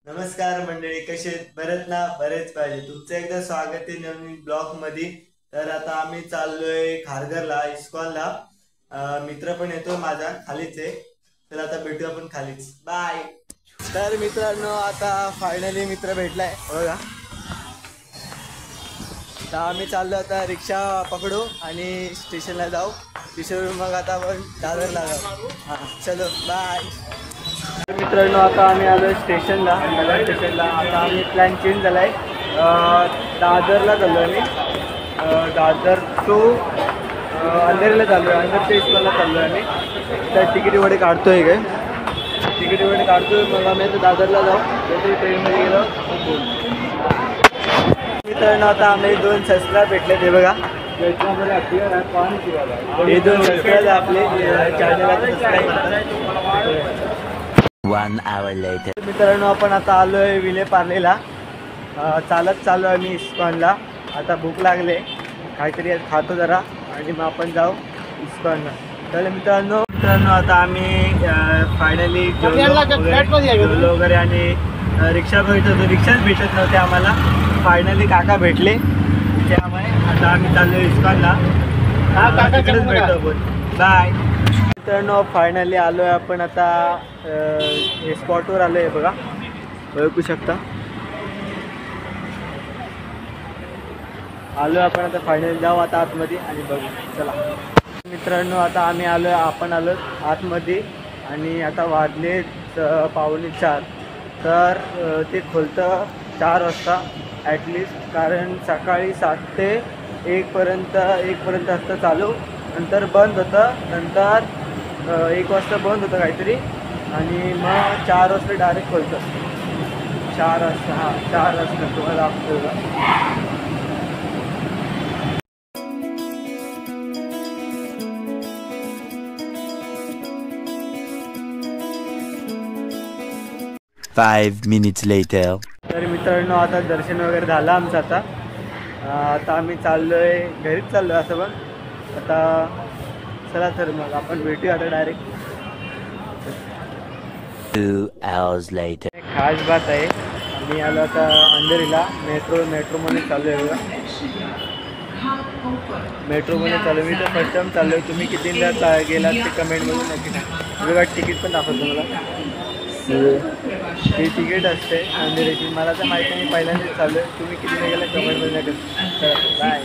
नमस्कार मंडळी, कसे आहेत? बरेच ना? बरेच पाहिजे. तुमचं एकदा स्वागत आहे नवीन ब्लॉग मध्ये. तर आता आम्ही चाललोय खारघरला, इस्कॉनला. मित्र पण येतोय माझा, खालीच आहे. तर आता भेटू आपण खालीच. बाय. तर मित्रांनो, आता फायनली मित्र भेटलाय बघा. आता आम्ही चाललो, आता रिक्षा पकडू आणि स्टेशनला जाऊ. स्टेशनवरून मग आता आपण दादरला जाऊ. हां, चलो बाय. मित्रांनो, आता आम्ही आलो स्टेशनला, नगर स्टेशनला. आता आम्ही प्लॅन चेंज झाला आहे. दादरला चाललो आम्ही. दादर टू अंधेरीला चाललो आहे. अंधेर ते इस्कॉनला चाललो आहे आम्ही. त्या तिकीट वगैरे काढतोय काय, तिकीट वगैरे काढतोय. मग आम्ही आता दादरला जाऊ. त्याची ट्रेनमध्ये गेलो. मित्रांनो, आता आम्ही 2 सबस्क्राईब भेटले ते बघा. हे 2 सबस्क्राईब आपले चॅनलला सबस्क्राईब करतात. 1 hour later. मित्रांनो, आपण आता आलो आहे विले पार्लेला. चालत चाललो आहे मी इस्कॉनला. आता भूक लागले, काहीतरी खातो जरा आणि मग आपण जाऊ इस्कॉनला. तर मित्रांनो, आता आम्ही फायनली जेवलो वगैरे आणि रिक्षा भेटत होतो. रिक्षाच भेटत नव्हते आम्हाला. फायनली काका भेटले त्यामुळे आता आम्ही चाललो इस्कॉनला. तिकडेच भेटतो आपण. बाय. मित्रांनो, फायनली आलो आहे आपण आता स्पॉटवर आलो आहे बघा, बघू शकता. आलो आपण आता. फायनली जाऊ आता आतमध्ये आणि बघू. चला मित्रांनो, आता आम्ही आपण आलो आतमध्ये आणि आता वाजले 3:45. तर ते खोलतं 4 वाजता ॲटलिस्ट, कारण सकाळी 7 ते 1 पर्यंत असतं चालू. नंतर बंद होतं. नंतर 1 वाजता बंद होतं काहीतरी आणि मग 4 वाजता डायरेक्ट खोलतं. 4 वाजता, हां 4 वाजता तुम्हाला दाखवतो का. 5 minutes later. तर मित्रांनो, आता दर्शन वगैरे झालं आमचं. आता आम्ही चाललो आहे घरीच चाललो आहे असं. पण आता चला, तर मग आपण भेटूया आता डायरेक्ट. 2 hours later. खास बात आहे, आम्ही आलो आता अंधेरीला. मेट्रोमध्ये चालू आहे बघा. मेट्रोमध्ये चालू. मी तर फर्स्ट टाइम चाललो आहे. तुम्ही कितींदा गेलात ते कमेंटमधून नक्की सांगा. बघा, तिकीट पण दाखवतो मला. ही तिकीट असते अंधेरीची. मला तर माहिती नाही, पहिल्यांदाच चालू आहे. तुम्ही किती गेला कमेंटमध्ये नका. बाय.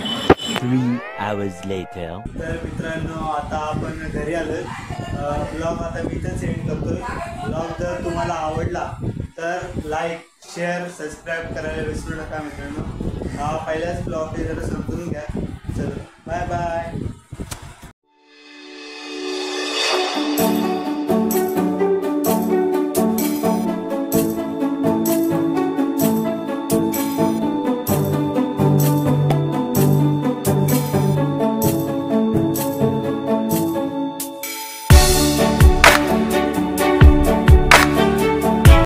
3 hours later. तर मित्रांनो, आता आपण घरी आलो. ब्लॉग आता मी तर सेंड करतोय. ब्लॉग जर तुम्हाला आवडला तर लाईक, शेअर, सबस्क्राईब करायला विसरू नका मित्रांनो. पहिल्याच ब्लॉग आहे, जरा समजून घ्या. चलो बाय बाय.